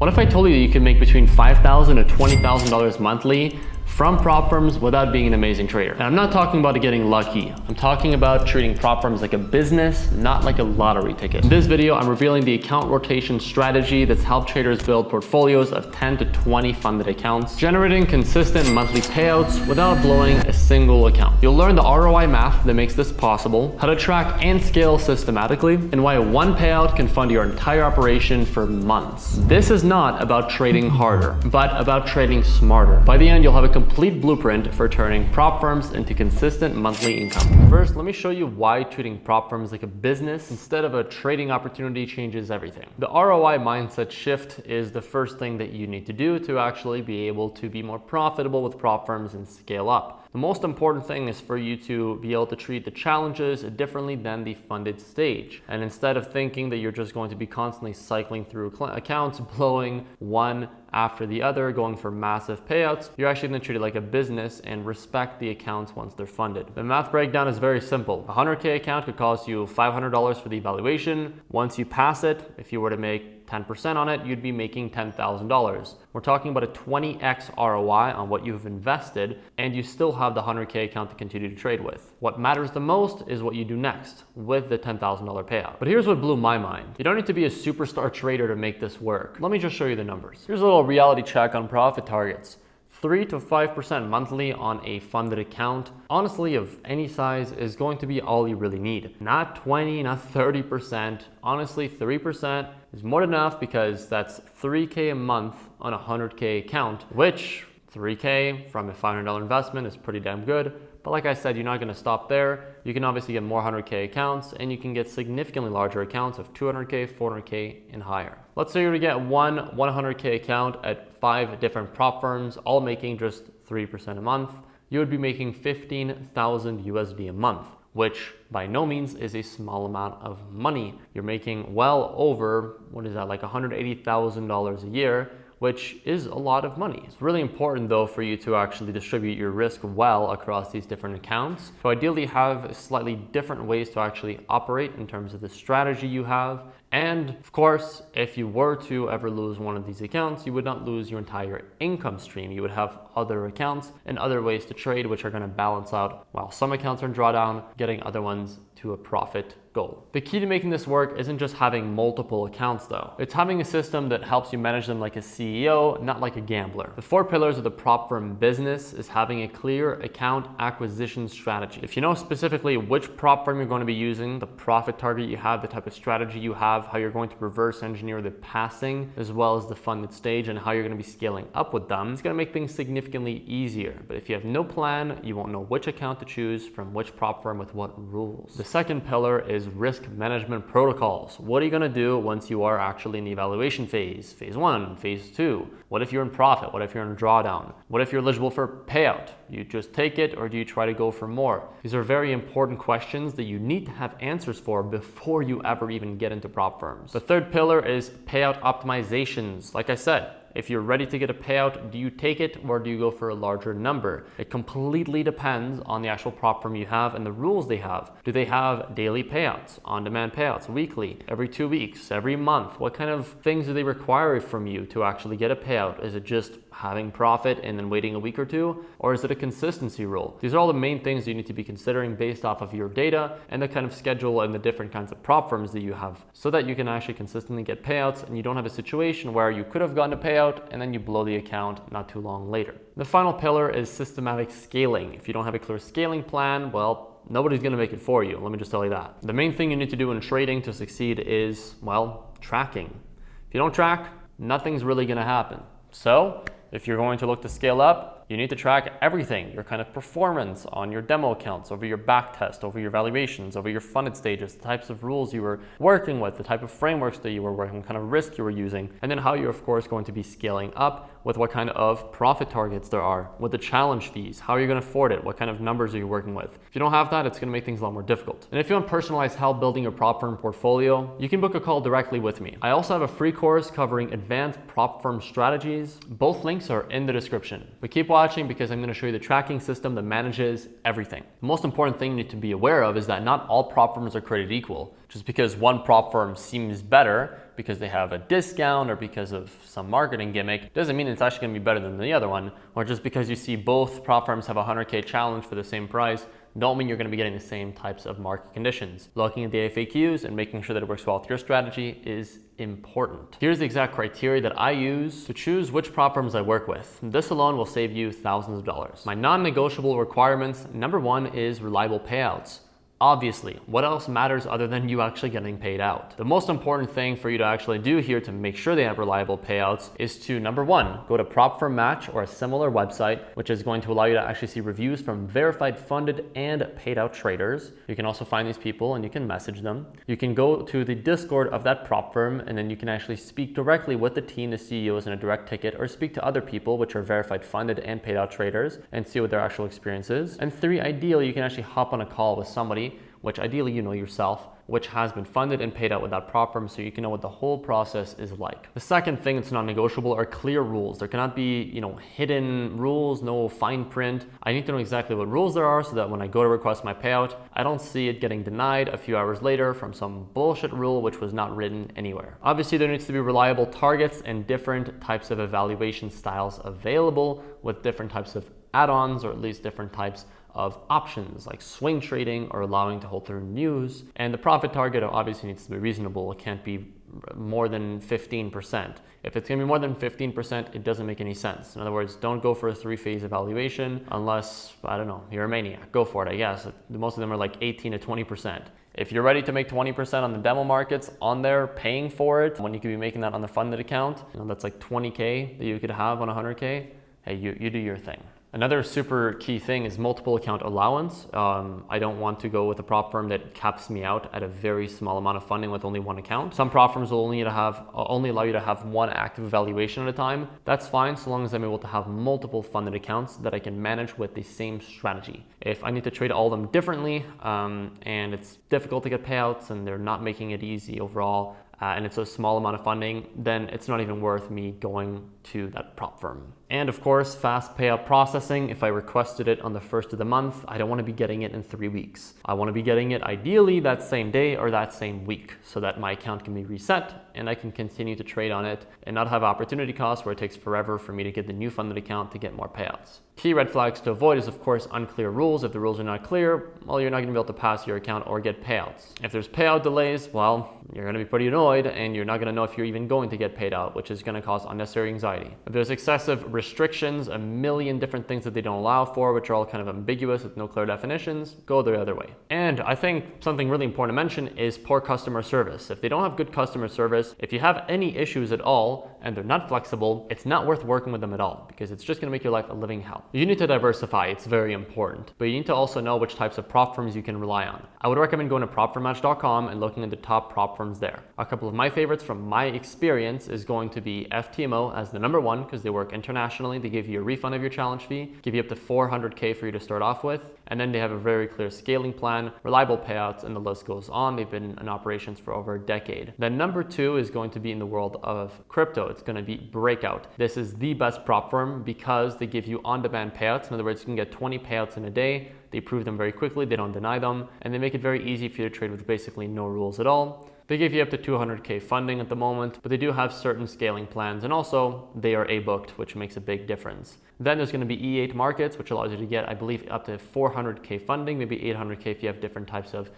What if I told you that you could make between $5,000 to $20,000 monthly from prop firms without being an amazing trader? And I'm not talking about getting lucky. I'm talking about treating prop firms like a business, not like a lottery ticket. In this video, I'm revealing the account rotation strategy that's helped traders build portfolios of 10 to 20 funded accounts, generating consistent monthly payouts without blowing a single account. You'll learn the ROI math that makes this possible, how to track and scale systematically, and why one payout can fund your entire operation for months. This is not about trading harder, but about trading smarter. By the end, you'll have a complete blueprint for turning prop firms into consistent monthly income. First, let me show you why treating prop firms like a business instead of a trading opportunity changes everything. The ROI mindset shift is the first thing that you need to do to actually be able to be more profitable with prop firms and scale up. The most important thing is for you to be able to treat the challenges differently than the funded stage. And instead of thinking that you're just going to be constantly cycling through accounts, blowing one after the other, going for massive payouts, you're actually going to treat it like a business and respect the accounts once they're funded. The math breakdown is very simple. A 100K account could cost you $500 for the evaluation. Once you pass it, if you were to make 10% on it, you'd be making $10,000. We're talking about a 20x ROI on what you've invested, and you still have the 100K account to continue to trade with. What matters the most is what you do next with the $10,000 payout. But here's what blew my mind. You don't need to be a superstar trader to make this work. Let me just show you the numbers. Here's a little reality check on profit targets. 3 to 5% monthly on a funded account, honestly, of any size, is going to be all you really need. Not 20, not 30%. Honestly, 3% is more than enough, because that's 3K a month on a 100K account, which 3K from a $500 investment is pretty damn good. But like I said, you're not going to stop there. You can obviously get more 100K accounts, and you can get significantly larger accounts of 200K, 400K, and higher. Let's say you're to get one 100K account at 5 different prop firms, all making just 3% a month. You would be making 15,000 USD a month, which by no means is a small amount of money. You're making well over, what is that, like $180,000 a year, which is a lot of money. It's really important though for you to actually distribute your risk well across these different accounts. So ideally have slightly different ways to actually operate in terms of the strategy you have. And of course, if you were to ever lose one of these accounts, you would not lose your entire income stream. You would have other accounts and other ways to trade, which are going to balance out while some accounts are in drawdown, getting other ones to a profit goal. The key to making this work isn't just having multiple accounts though. It's having a system that helps you manage them like a CEO, not like a gambler. The 4 pillars of the prop firm business is having a clear account acquisition strategy. If you know specifically which prop firm you're going to be using, the profit target you have, the type of strategy you have, how you're going to reverse engineer the passing as well as the funded stage, and how you're going to be scaling up with them, it's going to make things significantly easier. But if you have no plan, you won't know which account to choose from which prop firm with what rules. The second pillar is risk management protocols. What are you going to do once you are actually in the evaluation phase? Phase 1, phase 2. What if you're in profit? What if you're in drawdown? What if you're eligible for payout? You just take it, or do you try to go for more? These are very important questions that you need to have answers for before you ever even get into prop firms. The third pillar is payout optimizations. Like I said, if you're ready to get a payout, do you take it or do you go for a larger number? It completely depends on the actual prop firm you have and the rules they have. Do they have daily payouts, on-demand payouts, weekly, every 2 weeks, every month? What kind of things do they require from you to actually get a payout? Is it just having profit and then waiting a week or two? Or is it a consistency rule? These are all the main things you need to be considering based off of your data and the kind of schedule and the different kinds of prop firms that you have, so that you can actually consistently get payouts and you don't have a situation where you could have gotten a payout and then you blow the account not too long later. The final pillar is systematic scaling. If you don't have a clear scaling plan, well, nobody's going to make it for you. Let me just tell you that. The main thing you need to do in trading to succeed is, well, tracking. If you don't track, nothing's really going to happen. So if you're going to look to scale up, you need to track everything, your kind of performance on your demo accounts, over your back test, over your valuations, over your funded stages, the types of rules you were working with, the type of frameworks that you were working, kind of risk you were using, and then how you're of course going to be scaling up with what kind of profit targets there are, with the challenge fees, how are you going to afford it, what kind of numbers are you working with. If you don't have that, it's going to make things a lot more difficult. And if you want personalized help building your prop firm portfolio, you can book a call directly with me. I also have a free course covering advanced prop firm strategies. Both links are in the description. But keep watching watching because I'm going to show you the tracking system that manages everything. The most important thing you need to be aware of is that not all prop firms are created equal. Just because one prop firm seems better because they have a discount or because of some marketing gimmick doesn't mean it's actually going to be better than the other one. Or just because you see both prop firms have a 100K challenge for the same price don't mean you're going to be getting the same types of market conditions. Looking at the FAQs and making sure that it works well with your strategy is important. Here's the exact criteria that I use to choose which prop firms I work with. This alone will save you thousands of dollars. My non-negotiable requirements, number one is reliable payouts. Obviously, what else matters other than you actually getting paid out? The most important thing for you to actually do here to make sure they have reliable payouts is to, number one, go to Prop Firm Match or a similar website, which is going to allow you to actually see reviews from verified funded and paid out traders. You can also find these people and you can message them. You can go to the Discord of that prop firm and then you can actually speak directly with the team, the CEOs in a direct ticket, or speak to other people, which are verified funded and paid out traders, and see what their actual experience is. And three, ideally, you can actually hop on a call with somebody which ideally you know yourself, which has been funded and paid out with that prop firm so you can know what the whole process is like. The second thing that's non-negotiable are clear rules. There cannot be, hidden rules, no fine print. I need to know exactly what rules there are so that when I go to request my payout, I don't see it getting denied a few hours later from some bullshit rule which was not written anywhere. Obviously, there needs to be reliable targets and different types of evaluation styles available with different types of add-ons, or at least different types of options like swing trading or allowing to hold through news. And the profit target obviously needs to be reasonable. It can't be more than 15%. If it's gonna be more than 15%, it doesn't make any sense. In other words, don't go for a 3-phase evaluation unless, I don't know, you're a maniac. Go for it, I guess. Most of them are like 18 to 20%. If you're ready to make 20% on the demo markets on there, paying for it, when you could be making that on the funded account, that's like 20K that you could have on 100K, hey, you do your thing. Another super key thing is multiple account allowance. I don't want to go with a prop firm that caps me out at a very small amount of funding with only one account. Some prop firms will only allow you to have one active evaluation at a time. That's fine so long as I'm able to have multiple funded accounts that I can manage with the same strategy. If I need to trade all of them differently and it's difficult to get payouts and they're not making it easy overall, and it's a small amount of funding, then it's not even worth me going to that prop firm. And of course, fast payout processing. If I requested it on the first of the month, I don't want to be getting it in 3 weeks. I want to be getting it ideally that same day or that same week so that my account can be reset and I can continue to trade on it and not have opportunity costs where it takes forever for me to get the new funded account to get more payouts. Key red flags to avoid is, of course, unclear rules. If the rules are not clear, well, you're not going to be able to pass your account or get payouts. If there's payout delays, well, you're going to be pretty annoyed and you're not going to know if you're even going to get paid out, which is going to cause unnecessary anxiety. If there's excessive restrictions, a million different things that they don't allow for, which are all kind of ambiguous with no clear definitions, go the other way. And I think something really important to mention is poor customer service. If they don't have good customer service, if you have any issues at all and they're not flexible, it's not worth working with them at all because it's just going to make your life a living hell. You need to diversify, it's very important, but you need to also know which types of prop firms you can rely on. I would recommend going to propfirmmatch.com and looking at the top prop firms there. A couple of my favorites from my experience is going to be FTMO as the number one because they work internationally. They give you a refund of your challenge fee, give you up to 400K for you to start off with, and then they have a very clear scaling plan, reliable payouts, and the list goes on. They've been in operations for over a decade. Then number two is going to be in the world of crypto. It's going to be Breakout. This is the best prop firm because they give you on-demand payouts. In other words, you can get 20 payouts in a day. They approve them very quickly, they don't deny them, and they make it very easy for you to trade with basically no rules at all. They give you up to 200K funding at the moment, but they do have certain scaling plans, and also they are A-booked, which makes a big difference. Then there's going to be E8 Markets, which allows you to get, I believe, up to 400K funding, maybe 800K if you have different types of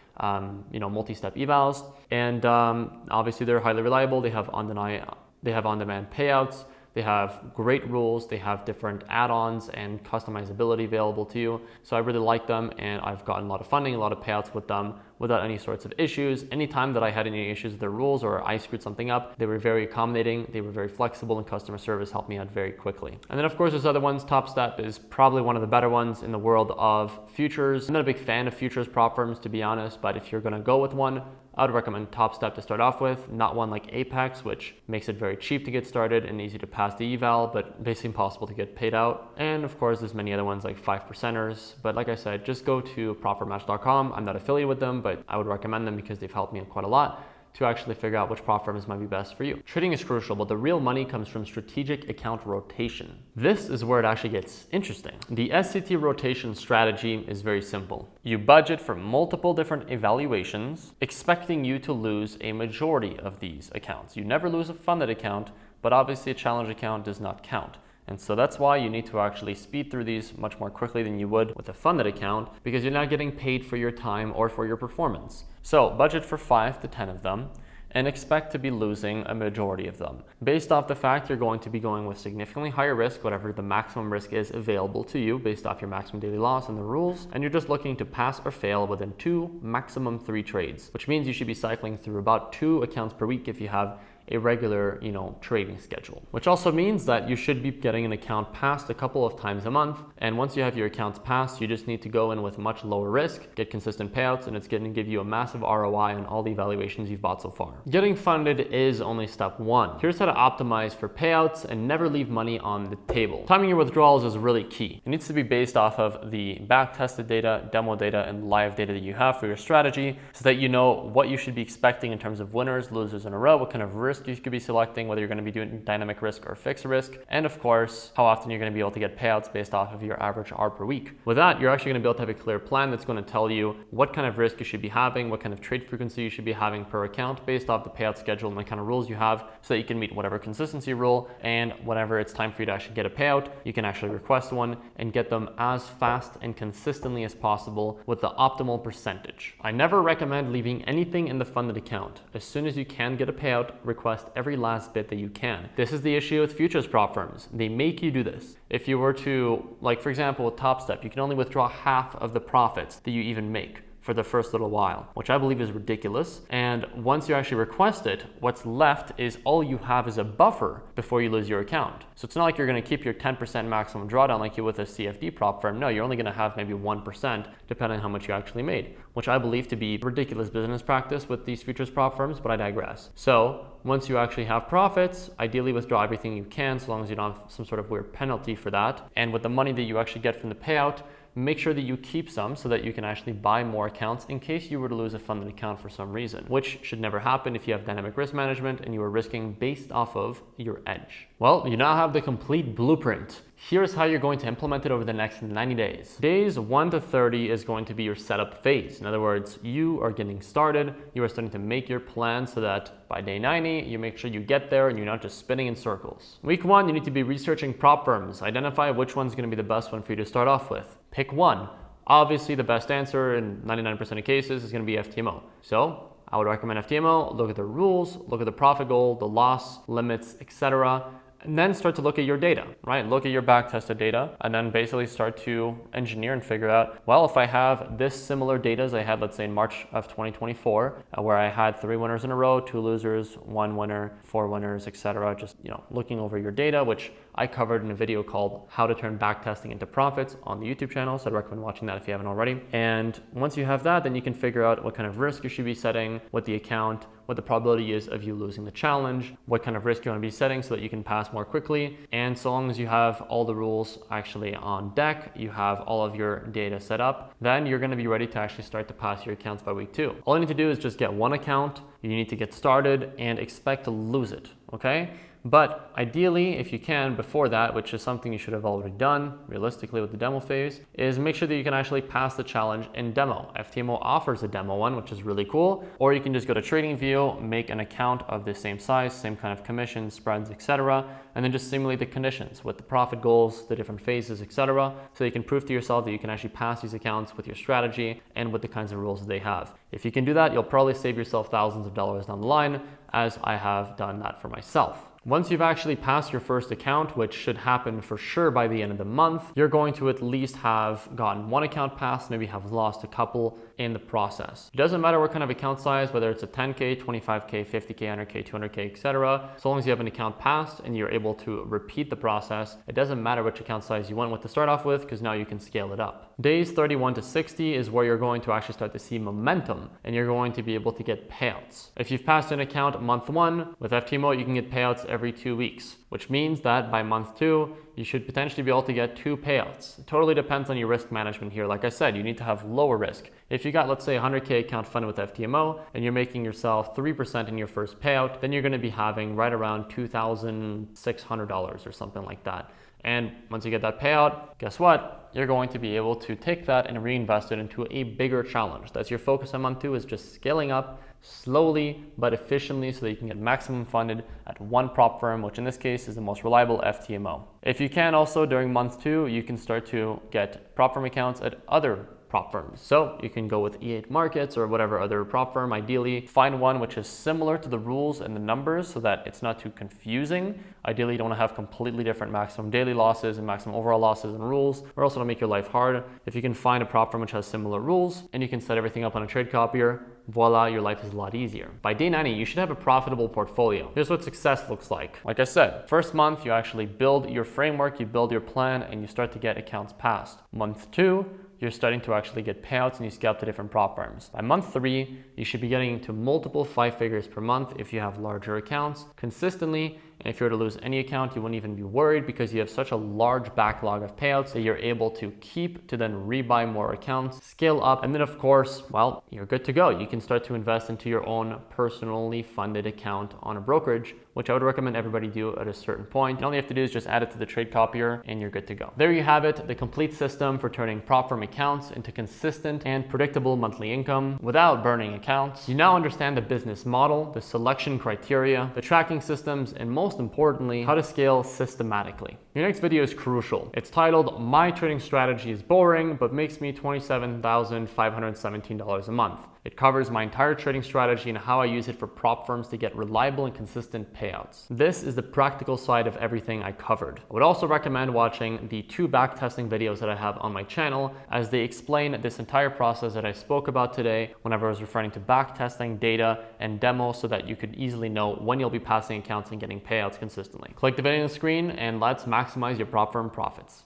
multi-step evals. And obviously they're highly reliable. They have on-demand payouts. They have great rules, they have different add-ons and customizability available to you. So I really like them and I've gotten a lot of funding, a lot of payouts with them without any sorts of issues. Anytime that I had any issues with their rules or I screwed something up, they were very accommodating, they were very flexible, and customer service helped me out very quickly. And then of course there's other ones. TopStep is probably one of the better ones in the world of futures. I'm not a big fan of futures prop firms, to be honest, but if you're gonna go with one, I would recommend TopStep to start off with, not one like Apex, which makes it very cheap to get started and easy to pass the eval, but basically impossible to get paid out. And of course, there's many other ones like 5%ers. But like I said, just go to propfirmmatch.com. I'm not affiliated with them, but I would recommend them because they've helped me quite a lot. to actually figure out which prop firms might be best for you. Trading is crucial, but the real money comes from strategic account rotation. This is where it actually gets interesting. The SCT rotation strategy is very simple. You budget for multiple different evaluations, expecting you to lose a majority of these accounts. You never lose a funded account, but obviously a challenge account does not count. And so that's why you need to actually speed through these much more quickly than you would with a funded account, because you're not getting paid for your time or for your performance. So budget for 5 to 10 of them and expect to be losing a majority of them. Based off the fact you're going to be going with significantly higher risk, whatever the maximum risk is available to you based off your maximum daily loss and the rules, and you're just looking to pass or fail within 2, maximum 3 trades, which means you should be cycling through about 2 accounts per week if you have a regular, trading schedule, which also means that you should be getting an account passed a couple of times a month. And once you have your accounts passed, you just need to go in with much lower risk, get consistent payouts, and it's going to give you a massive ROI on all the evaluations you've bought so far. Getting funded is only step 1. Here's how to optimize for payouts and never leave money on the table. Timing your withdrawals is really key. It needs to be based off of the back-tested data, demo data, and live data that you have for your strategy, so that you know what you should be expecting in terms of winners, losers in a row, what kind of risk you could be selecting, whether you're going to be doing dynamic risk or fixed risk, and of course, how often you're going to be able to get payouts based off of your average R per week. With that, you're actually going to be able to have a clear plan that's going to tell you what kind of risk you should be having, what kind of trade frequency you should be having per account based off the payout schedule and what kind of rules you have, so that you can meet whatever consistency rule, and whenever it's time for you to actually get a payout, you can actually request one and get them as fast and consistently as possible with the optimal percentage. I never recommend leaving anything in the funded account. As soon as you can get a payout, request every last bit that you can. This is the issue with futures prop firms. They make you do this. If you were to, like for example, with Top Step, you can only withdraw half of the profits that you even make for the first little while, which I believe is ridiculous. And once you actually request it, what's left is all you have is a buffer before you lose your account. So it's not like you're going to keep your 10% maximum drawdown like you with a CFD prop firm. No, you're only going to have maybe 1% depending on how much you actually made, which I believe to be ridiculous business practice with these futures prop firms, but I digress. So once you actually have profits, ideally withdraw everything you can, so long as you don't have some sort of weird penalty for that. And with the money that you actually get from the payout, make sure that you keep some so that you can actually buy more accounts in case you were to lose a funded account for some reason, which should never happen if you have dynamic risk management and you are risking based off of your edge. Well, you now have the complete blueprint. Here's how you're going to implement it over the next 90 days. Days 1 to 30 is going to be your setup phase. In other words, you are getting started. You are starting to make your plan so that by day 90, you make sure you get there and you're not just spinning in circles. Week 1, you need to be researching prop firms. Identify which one's going to be the best one for you to start off with. Pick one. Obviously, the best answer in 99% of cases is going to be FTMO. So I would recommend FTMO. Look at the rules, look at the profit goal, the loss limits, etc. And then start to look at your data, right? Look at your back-tested data and then basically start to engineer and figure out, well, if I have this similar data as I had, let's say in March of 2024, where I had 3 winners in a row, 2 losers, 1 winner, 4 winners, etc. Just, looking over your data, which I covered in a video called How to Turn Backtesting into Profits on the YouTube channel. So I'd recommend watching that if you haven't already. And once you have that, then you can figure out what kind of risk you should be setting, what the account, what the probability is of you losing the challenge, what kind of risk you want to be setting so that you can pass more quickly. And so long as you have all the rules actually on deck, you have all of your data set up, then you're going to be ready to actually start to pass your accounts by week 2. All you need to do is just get one account. You need to get started and expect to lose it, okay? But ideally, if you can, before that, which is something you should have already done realistically with the demo phase, is make sure that you can actually pass the challenge in demo. FTMO offers a demo one, which is really cool. Or you can just go to TradingView, make an account of the same size, same kind of commissions, spreads, etc., and then just simulate the conditions with the profit goals, the different phases, etc., so you can prove to yourself that you can actually pass these accounts with your strategy and with the kinds of rules that they have. If you can do that, you'll probably save yourself thousands of dollars down the line, as I have done that for myself. Once you've actually passed your first account, which should happen for sure by the end of the month, you're going to at least have gotten one account passed, maybe have lost a couple in the process. It doesn't matter what kind of account size, whether it's a 10K, 25K, 50K, 100K, 200K, etc. So long as you have an account passed and you're able to repeat the process, it doesn't matter which account size you went with to start off with, because now you can scale it up. Days 31 to 60 is where you're going to actually start to see momentum and you're going to be able to get payouts. If you've passed an account month 1, with FTMO, you can get payouts every 2 weeks. which means that by month 2, you should potentially be able to get 2 payouts. It totally depends on your risk management here. Like I said, you need to have lower risk. If you got, let's say, a 100K account funded with FTMO and you're making yourself 3% in your first payout, then you're going to be having right around $2,600 or something like that. And once you get that payout, guess what? You're going to be able to take that and reinvest it into a bigger challenge. That's your focus on month 2, is just scaling up slowly but efficiently so that you can get maximum funded at one prop firm, which in this case is the most reliable, FTMO. If you can also, during month 2, you can start to get prop firm accounts at other prop firms. So you can go with E8 Markets or whatever other prop firm. Ideally, find one which is similar to the rules and the numbers so that it's not too confusing. Ideally, you don't want to have completely different maximum daily losses and maximum overall losses and rules, or else it'll make your life hard. If you can find a prop firm which has similar rules and you can set everything up on a trade copier, voila, your life is a lot easier. By day 90, you should have a profitable portfolio. Here's what success looks like. Like I said, first month, you actually build your framework, you build your plan, and you start to get accounts passed. Month 2, you're starting to actually get payouts and you scale up to different prop firms. By month 3, you should be getting into multiple 5 figures per month if you have larger accounts consistently. And if you were to lose any account, you wouldn't even be worried because you have such a large backlog of payouts that you're able to keep to then rebuy more accounts, scale up, and then of course, well, you're good to go. You can start to invest into your own personally funded account on a brokerage, which I would recommend everybody do at a certain point. And all you have to do is just add it to the trade copier and you're good to go. There you have it, the complete system for turning prop firm accounts into consistent and predictable monthly income without burning accounts. You now understand the business model, the selection criteria, the tracking systems, and most importantly, how to scale systematically. Your next video is crucial. It's titled, My Trading Strategy is Boring, but Makes Me $27,517 a month. It covers my entire trading strategy and how I use it for prop firms to get reliable and consistent payouts. This is the practical side of everything I covered. I would also recommend watching the 2 backtesting videos that I have on my channel, as they explain this entire process that I spoke about today whenever I was referring to backtesting, data, and demos, so that you could easily know when you'll be passing accounts and getting payouts consistently. Click the video on the screen and let's maximize your prop firm profits.